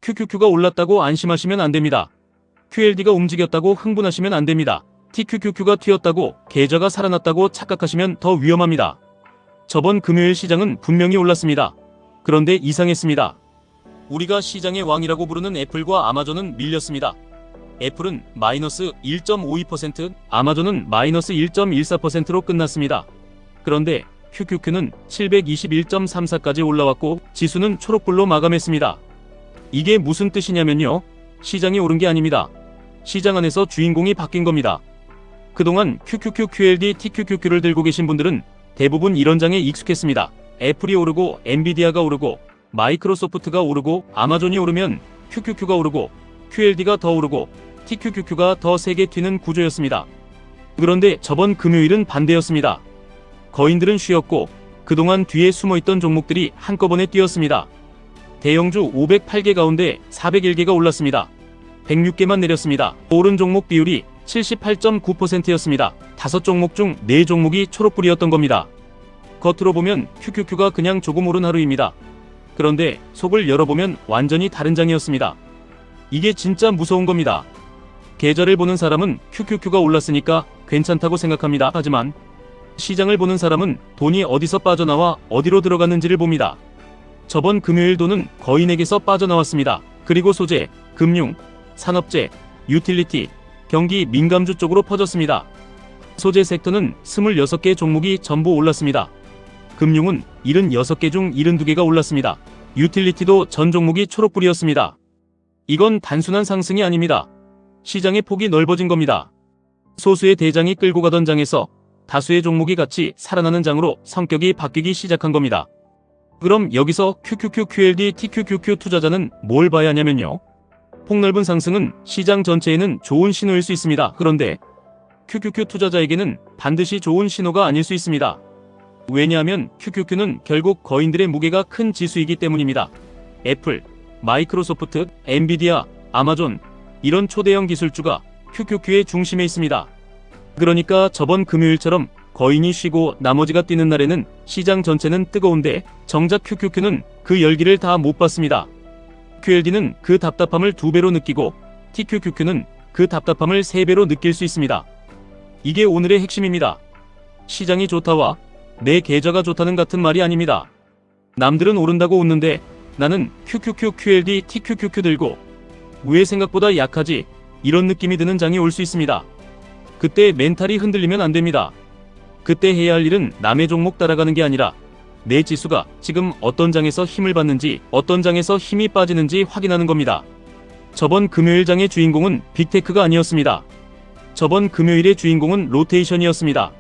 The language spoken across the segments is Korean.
QQQ가 올랐다고 안심하시면 안됩니다. QLD가 움직였다고 흥분하시면 안됩니다. TQQQ가 튀었다고 계좌가 살아났다고 착각하시면 더 위험합니다. 저번 금요일 시장은 분명히 올랐습니다. 그런데 이상했습니다. 우리가 시장의 왕이라고 부르는 애플과 아마존은 밀렸습니다. 애플은 마이너스 1.52%, 아마존은 마이너스 1.14%로 끝났습니다. 그런데 QQQ는 721.34까지 올라왔고 지수는 초록불로 마감했습니다. 이게 무슨 뜻이냐면요. 시장이 오른 게 아닙니다. 시장 안에서 주인공이 바뀐 겁니다. 그동안 QQQ, QLD, TQQQ를 들고 계신 분들은 대부분 이런 장에 익숙했습니다. 애플이 오르고 엔비디아가 오르고 마이크로소프트가 오르고 아마존이 오르면 QQQ가 오르고 QLD가 더 오르고 TQQQ가 더 세게 튀는 구조였습니다. 그런데 저번 금요일은 반대였습니다. 거인들은 쉬었고 그동안 뒤에 숨어있던 종목들이 한꺼번에 뛰었습니다. 대형주 508개 가운데 401개가 올랐습니다. 106개만 내렸습니다. 오른 종목 비율이 78.9%였습니다. 5종목 중 4종목이 초록불이었던 겁니다. 겉으로 보면 QQQ가 그냥 조금 오른 하루입니다. 그런데 속을 열어보면 완전히 다른 장이었습니다. 이게 진짜 무서운 겁니다. 계좌를 보는 사람은 QQQ가 올랐으니까 괜찮다고 생각합니다. 하지만 시장을 보는 사람은 돈이 어디서 빠져나와 어디로 들어갔는지를 봅니다. 저번 금요일 돈은 거인에게서 빠져나왔습니다. 그리고 소재, 금융, 산업재, 유틸리티, 경기 민감주 쪽으로 퍼졌습니다. 소재 섹터는 26개 종목이 전부 올랐습니다. 금융은 76개 중 72개가 올랐습니다. 유틸리티도 전 종목이 초록불이었습니다. 이건 단순한 상승이 아닙니다. 시장의 폭이 넓어진 겁니다. 소수의 대장이 끌고 가던 장에서 다수의 종목이 같이 살아나는 장으로 성격이 바뀌기 시작한 겁니다. 그럼 여기서 QQQ, QLD, TQQQ 투자자는 뭘 봐야 하냐면요. 폭넓은 상승은 시장 전체에는 좋은 신호일 수 있습니다. 그런데 QQQ 투자자에게는 반드시 좋은 신호가 아닐 수 있습니다. 왜냐하면 QQQ는 결국 거인들의 무게가 큰 지수이기 때문입니다. 애플, 마이크로소프트, 엔비디아, 아마존 이런 초대형 기술주가 QQQ의 중심에 있습니다. 그러니까 저번 금요일처럼 거인이 쉬고 나머지가 뛰는 날에는 시장 전체는 뜨거운데 정작 QQQ는 그 열기를 다 못 받습니다. QLD는 그 답답함을 2배로 느끼고 TQQQ는 그 답답함을 3배로 느낄 수 있습니다. 이게 오늘의 핵심입니다. 시장이 좋다와 내 계좌가 좋다는 같은 말이 아닙니다. 남들은 오른다고 웃는데 나는 QQQ, QLD, TQQQ 들고 왜 생각보다 약하지? 이런 느낌이 드는 장이 올 수 있습니다. 그때 멘탈이 흔들리면 안 됩니다. 그때 해야 할 일은 남의 종목 따라가는 게 아니라 내 지수가 지금 어떤 장에서 힘을 받는지 어떤 장에서 힘이 빠지는지 확인하는 겁니다. 저번 금요일 장의 주인공은 빅테크가 아니었습니다. 저번 금요일의 주인공은 로테이션이었습니다.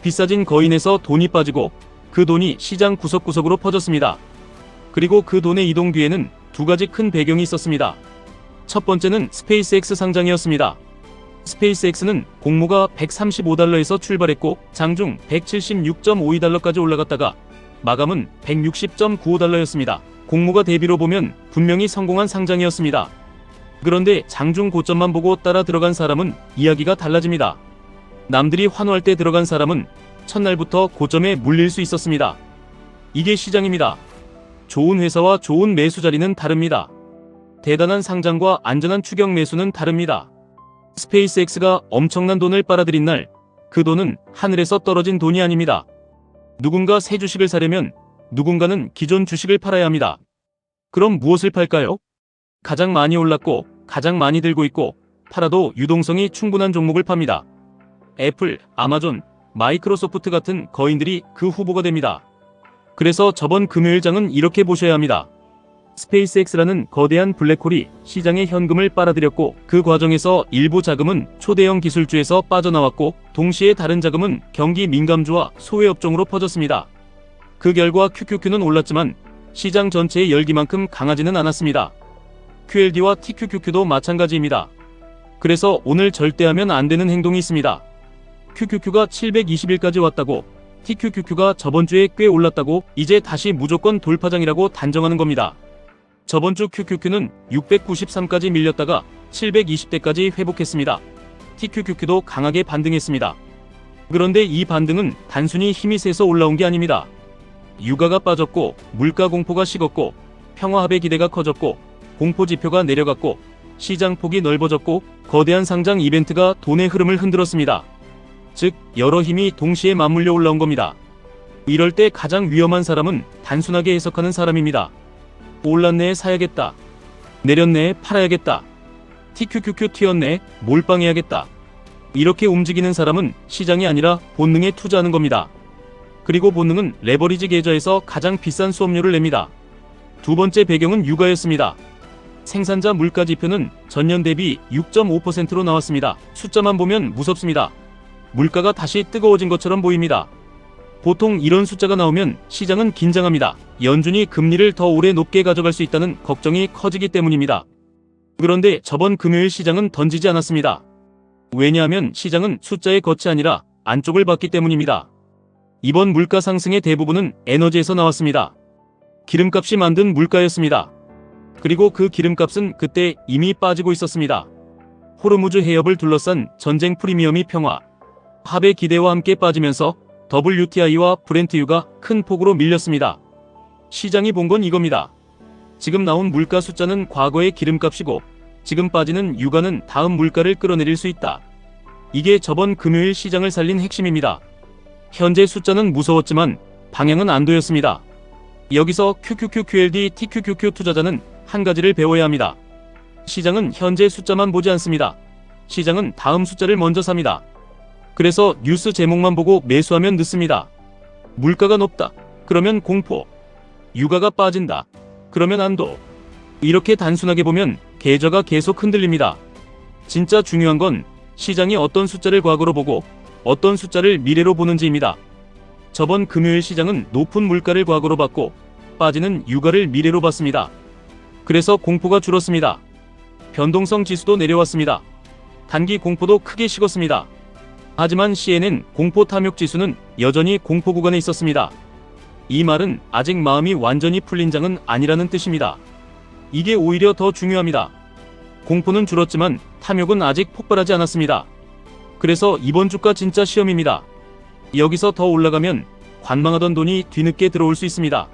비싸진 거인에서 돈이 빠지고 그 돈이 시장 구석구석으로 퍼졌습니다. 그리고 그 돈의 이동 뒤에는 2가지 큰 배경이 있었습니다. 첫 번째는 스페이스X 상장이었습니다. 스페이스X는 공모가 $135에서 출발했고 장중 176.52달러까지 올라갔다가 마감은 160.95달러였습니다. 공모가 대비로 보면 분명히 성공한 상장이었습니다. 그런데 장중 고점만 보고 따라 들어간 사람은 이야기가 달라집니다. 남들이 환호할 때 들어간 사람은 첫날부터 고점에 물릴 수 있었습니다. 이게 시장입니다. 좋은 회사와 좋은 매수 자리는 다릅니다. 대단한 상장과 안전한 추격 매수는 다릅니다. 스페이스X가 엄청난 돈을 빨아들인 날, 그 돈은 하늘에서 떨어진 돈이 아닙니다. 누군가 새 주식을 사려면 누군가는 기존 주식을 팔아야 합니다. 그럼 무엇을 팔까요? 가장 많이 올랐고 가장 많이 들고 있고 팔아도 유동성이 충분한 종목을 팝니다. 애플, 아마존, 마이크로소프트 같은 거인들이 그 후보가 됩니다. 그래서 저번 금요일장은 이렇게 보셔야 합니다. 스페이스X라는 거대한 블랙홀이 시장의 현금을 빨아들였고 그 과정에서 일부 자금은 초대형 기술주에서 빠져나왔고 동시에 다른 자금은 경기 민감주와 소외업종으로 퍼졌습니다. 그 결과 QQQ는 올랐지만 시장 전체의 열기만큼 강하지는 않았습니다. QLD와 TQQQ도 마찬가지입니다. 그래서 오늘 절대 하면 안 되는 행동이 있습니다. QQQ가 720일까지 왔다고 TQQQ가 저번주에 꽤 올랐다고 이제 다시 무조건 돌파장이라고 단정하는 겁니다. 저번주 QQQ는 693까지 밀렸다가 720대까지 회복했습니다. TQQQ도 강하게 반등했습니다. 그런데 이 반등은 단순히 힘이 세서 올라온 게 아닙니다. 유가가 빠졌고 물가 공포가 식었고 평화합의 기대가 커졌고 공포지표가 내려갔고 시장 폭이 넓어졌고 거대한 상장 이벤트가 돈의 흐름을 흔들었습니다. 즉 여러 힘이 동시에 맞물려 올라온 겁니다. 이럴 때 가장 위험한 사람은 단순하게 해석하는 사람입니다. 올랐네 사야겠다. 내렸네 팔아야겠다. TQQQ 튀었네 몰빵해야겠다. 이렇게 움직이는 사람은 시장이 아니라 본능에 투자하는 겁니다. 그리고 본능은 레버리지 계좌에서 가장 비싼 수업료를 냅니다. 두 번째 배경은 유가였습니다. 생산자 물가 지표는 전년 대비 6.5%로 나왔습니다. 숫자만 보면 무섭습니다. 물가가 다시 뜨거워진 것처럼 보입니다. 보통 이런 숫자가 나오면 시장은 긴장합니다. 연준이 금리를 더 오래 높게 가져갈 수 있다는 걱정이 커지기 때문입니다. 그런데 저번 금요일 시장은 던지지 않았습니다. 왜냐하면 시장은 숫자의 겉이 아니라 안쪽을 봤기 때문입니다. 이번 물가 상승의 대부분은 에너지에서 나왔습니다. 기름값이 만든 물가였습니다. 그리고 그 기름값은 그때 이미 빠지고 있었습니다. 호르무즈 해협을 둘러싼 전쟁 프리미엄이 평화, 합의 기대와 함께 빠지면서 WTI와 브렌트유가 큰 폭으로 밀렸습니다. 시장이 본 건 이겁니다. 지금 나온 물가 숫자는 과거의 기름값이고 지금 빠지는 유가는 다음 물가를 끌어내릴 수 있다. 이게 저번 금요일 시장을 살린 핵심입니다. 현재 숫자는 무서웠지만 방향은 안도였습니다. 여기서 QQQQLD TQQQ 투자자는 한 가지를 배워야 합니다. 시장은 현재 숫자만 보지 않습니다. 시장은 다음 숫자를 먼저 삽니다. 그래서 뉴스 제목만 보고 매수하면 늦습니다. 물가가 높다. 그러면 공포. 유가가 빠진다. 그러면 안도. 이렇게 단순하게 보면 계좌가 계속 흔들립니다. 진짜 중요한 건 시장이 어떤 숫자를 과거로 보고 어떤 숫자를 미래로 보는지입니다. 저번 금요일 시장은 높은 물가를 과거로 봤고 빠지는 유가를 미래로 봤습니다. 그래서 공포가 줄었습니다. 변동성 지수도 내려왔습니다. 단기 공포도 크게 식었습니다. 하지만 CNN 공포 탐욕 지수는 여전히 공포 구간에 있었습니다. 이 말은 아직 마음이 완전히 풀린 장은 아니라는 뜻입니다. 이게 오히려 더 중요합니다. 공포는 줄었지만 탐욕은 아직 폭발하지 않았습니다. 그래서 이번 주가 진짜 시험입니다. 여기서 더 올라가면 관망하던 돈이 뒤늦게 들어올 수 있습니다.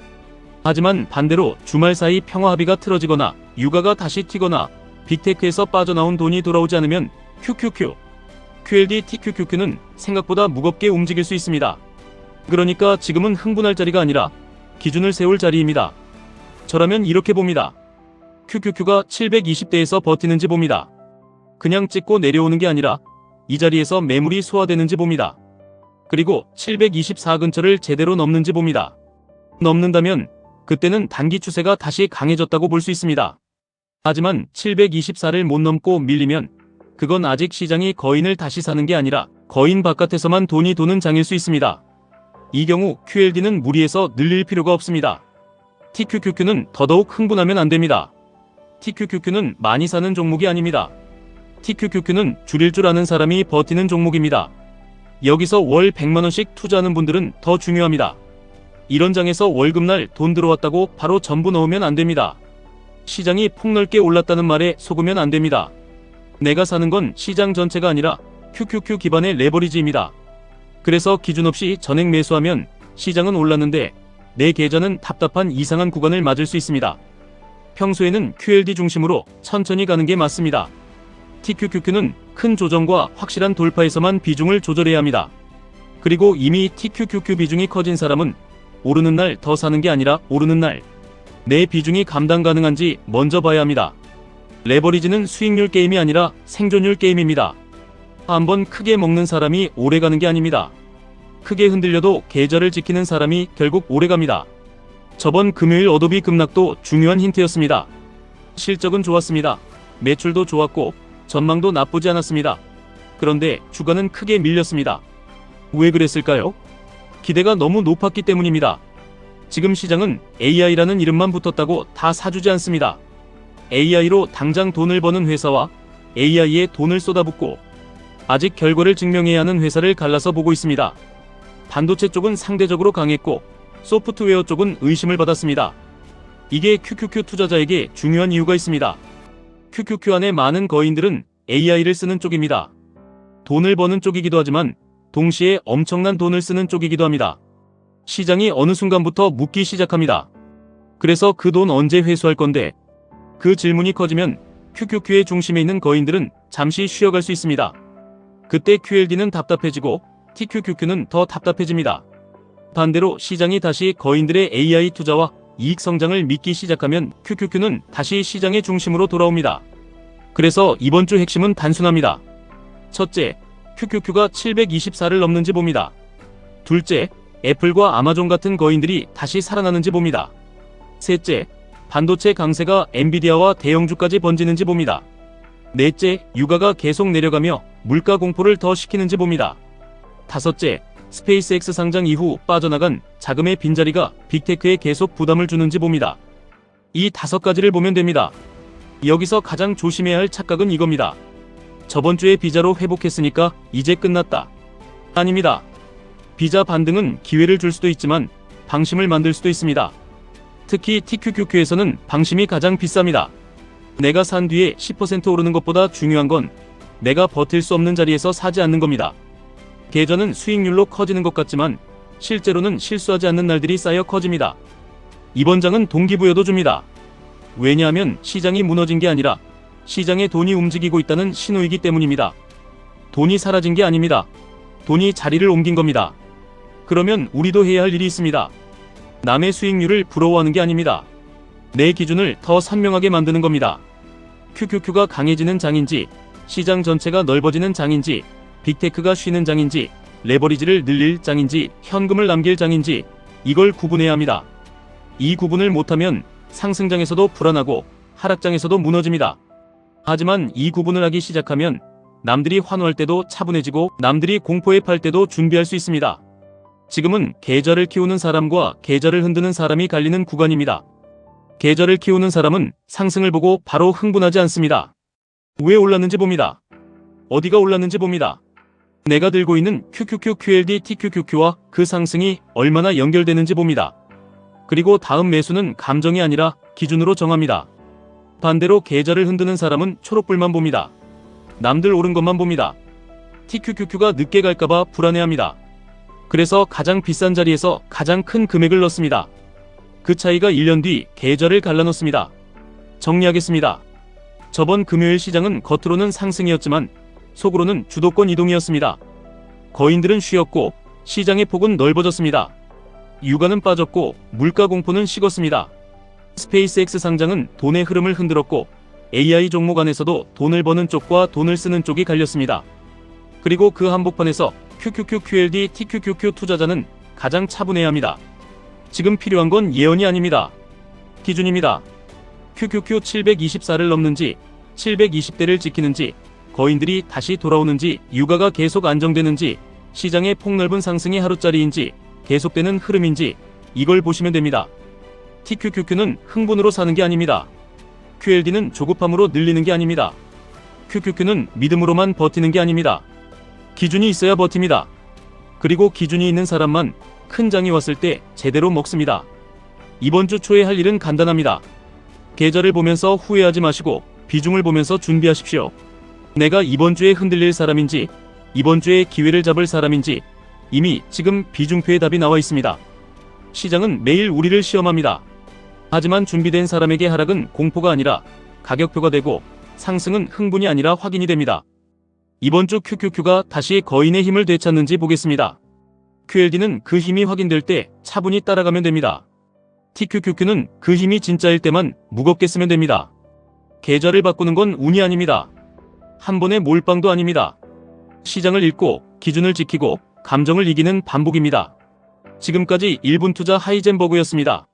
하지만 반대로 주말 사이 평화 합의가 틀어지거나 유가가 다시 튀거나 빅테크에서 빠져나온 돈이 돌아오지 않으면 QQQ, QLD TQQQ는 생각보다 무겁게 움직일 수 있습니다. 그러니까 지금은 흥분할 자리가 아니라 기준을 세울 자리입니다. 저라면 이렇게 봅니다. QQQ가 720대에서 버티는지 봅니다. 그냥 찍고 내려오는 게 아니라 이 자리에서 매물이 소화되는지 봅니다. 그리고 724 근처를 제대로 넘는지 봅니다. 넘는다면 그때는 단기 추세가 다시 강해졌다고 볼 수 있습니다. 하지만 724를 못 넘고 밀리면 그건 아직 시장이 거인을 다시 사는 게 아니라 거인 바깥에서만 돈이 도는 장일 수 있습니다. 이 경우 QLD는 무리해서 늘릴 필요가 없습니다. TQQQ는 더더욱 흥분하면 안 됩니다. TQQQ는 많이 사는 종목이 아닙니다. TQQQ는 줄일 줄 아는 사람이 버티는 종목입니다. 여기서 월 100만원씩 투자하는 분들은 더 중요합니다. 이런 장에서 월급날 돈 들어왔다고 바로 전부 넣으면 안 됩니다. 시장이 폭넓게 올랐다는 말에 속으면 안 됩니다. 내가 사는 건 시장 전체가 아니라 QQQ 기반의 레버리지입니다. 그래서 기준 없이 전액 매수하면 시장은 올랐는데 내 계좌는 답답한 이상한 구간을 맞을 수 있습니다. 평소에는 QLD 중심으로 천천히 가는 게 맞습니다. TQQQ는 큰 조정과 확실한 돌파에서만 비중을 조절해야 합니다. 그리고 이미 TQQQ 비중이 커진 사람은 오르는 날 더 사는 게 아니라 오르는 날 내 비중이 감당 가능한지 먼저 봐야 합니다. 레버리지는 수익률 게임이 아니라 생존율 게임입니다. 한번 크게 먹는 사람이 오래 가는 게 아닙니다. 크게 흔들려도 계좌를 지키는 사람이 결국 오래 갑니다. 저번 금요일 어도비 급락도 중요한 힌트였습니다. 실적은 좋았습니다. 매출도 좋았고 전망도 나쁘지 않았습니다. 그런데 주가는 크게 밀렸습니다. 왜 그랬을까요? 기대가 너무 높았기 때문입니다. 지금 시장은 AI라는 이름만 붙었다고 다 사주지 않습니다. AI로 당장 돈을 버는 회사와 AI에 돈을 쏟아붓고 아직 결과를 증명해야 하는 회사를 갈라서 보고 있습니다. 반도체 쪽은 상대적으로 강했고 소프트웨어 쪽은 의심을 받았습니다. 이게 QQQ 투자자에게 중요한 이유가 있습니다. QQQ 안에 많은 거인들은 AI를 쓰는 쪽입니다. 돈을 버는 쪽이기도 하지만 동시에 엄청난 돈을 쓰는 쪽이기도 합니다. 시장이 어느 순간부터 묻기 시작합니다. 그래서 그 돈 언제 회수할 건데? 그 질문이 커지면 QQQ의 중심에 있는 거인들은 잠시 쉬어갈 수 있습니다. 그때 QLD는 답답해지고 TQQQ는 더 답답해집니다. 반대로 시장이 다시 거인들의 AI 투자와 이익 성장을 믿기 시작하면 QQQ는 다시 시장의 중심으로 돌아옵니다. 그래서 이번 주 핵심은 단순합니다. 첫째, QQQ가 724를 넘는지 봅니다. 둘째, 애플과 아마존 같은 거인들이 다시 살아나는지 봅니다. 셋째, 반도체 강세가 엔비디아와 대형주까지 번지는지 봅니다. 넷째, 유가가 계속 내려가며 물가 공포를 더 시키는지 봅니다. 다섯째, 스페이스X 상장 이후 빠져나간 자금의 빈자리가 빅테크에 계속 부담을 주는지 봅니다. 이 5가지를 보면 됩니다. 여기서 가장 조심해야 할 착각은 이겁니다. 저번 주에 비자로 회복했으니까 이제 끝났다. 아닙니다. 비자 반등은 기회를 줄 수도 있지만 방심을 만들 수도 있습니다. 특히 TQQQ에서는 방심이 가장 비쌉니다. 내가 산 뒤에 10% 오르는 것보다 중요한 건 내가 버틸 수 없는 자리에서 사지 않는 겁니다. 계좌는 수익률로 커지는 것 같지만 실제로는 실수하지 않는 날들이 쌓여 커집니다. 이번 장은 동기부여도 줍니다. 왜냐하면 시장이 무너진 게 아니라 시장에 돈이 움직이고 있다는 신호이기 때문입니다. 돈이 사라진 게 아닙니다. 돈이 자리를 옮긴 겁니다. 그러면 우리도 해야 할 일이 있습니다. 남의 수익률을 부러워하는 게 아닙니다. 내 기준을 더 선명하게 만드는 겁니다. QQQ가 강해지는 장인지, 시장 전체가 넓어지는 장인지, 빅테크가 쉬는 장인지, 레버리지를 늘릴 장인지, 현금을 남길 장인지 이걸 구분해야 합니다. 이 구분을 못하면 상승장에서도 불안하고 하락장에서도 무너집니다. 하지만 이 구분을 하기 시작하면 남들이 환호할 때도 차분해지고 남들이 공포에 팔 때도 준비할 수 있습니다. 지금은 계좌를 키우는 사람과 계좌를 흔드는 사람이 갈리는 구간입니다. 계좌를 키우는 사람은 상승을 보고 바로 흥분하지 않습니다. 왜 올랐는지 봅니다. 어디가 올랐는지 봅니다. 내가 들고 있는 QQQ, QLD, TQQQ와 그 상승이 얼마나 연결되는지 봅니다. 그리고 다음 매수는 감정이 아니라 기준으로 정합니다. 반대로 계좌를 흔드는 사람은 초록불만 봅니다. 남들 오른 것만 봅니다. TQQQ가 늦게 갈까봐 불안해합니다. 그래서 가장 비싼 자리에서 가장 큰 금액을 넣습니다. 그 차이가 1년 뒤 계좌를 갈라놓습니다. 정리하겠습니다. 저번 금요일 시장은 겉으로는 상승이었지만 속으로는 주도권 이동이었습니다. 거인들은 쉬었고 시장의 폭은 넓어졌습니다. 유가는 빠졌고 물가 공포는 식었습니다. 스페이스X 상장은 돈의 흐름을 흔들었고 AI 종목 안에서도 돈을 버는 쪽과 돈을 쓰는 쪽이 갈렸습니다. 그리고 그 한복판에서 QQQ, QLD, TQQQ 투자자는 가장 차분해야 합니다. 지금 필요한 건 예언이 아닙니다. 기준입니다. QQQ 724를 넘는지 720대를 지키는지 거인들이 다시 돌아오는지 유가가 계속 안정되는지 시장의 폭넓은 상승이 하루짜리인지 계속되는 흐름인지 이걸 보시면 됩니다. TQQQ는 흥분으로 사는 게 아닙니다. QLD는 조급함으로 늘리는 게 아닙니다. QQQ는 믿음으로만 버티는 게 아닙니다. 기준이 있어야 버팁니다. 그리고 기준이 있는 사람만 큰 장이 왔을 때 제대로 먹습니다. 이번 주 초에 할 일은 간단합니다. 계좌를 보면서 후회하지 마시고 비중을 보면서 준비하십시오. 내가 이번 주에 흔들릴 사람인지 이번 주에 기회를 잡을 사람인지 이미 지금 비중표에 답이 나와 있습니다. 시장은 매일 우리를 시험합니다. 하지만 준비된 사람에게 하락은 공포가 아니라 가격표가 되고 상승은 흥분이 아니라 확인이 됩니다. 이번 주 QQQ가 다시 거인의 힘을 되찾는지 보겠습니다. QLD는 그 힘이 확인될 때 차분히 따라가면 됩니다. TQQQ는 그 힘이 진짜일 때만 무겁게 쓰면 됩니다. 계좌를 바꾸는 건 운이 아닙니다. 한 번의 몰빵도 아닙니다. 시장을 읽고 기준을 지키고 감정을 이기는 반복입니다. 지금까지 1분 투자 하이젠버그였습니다.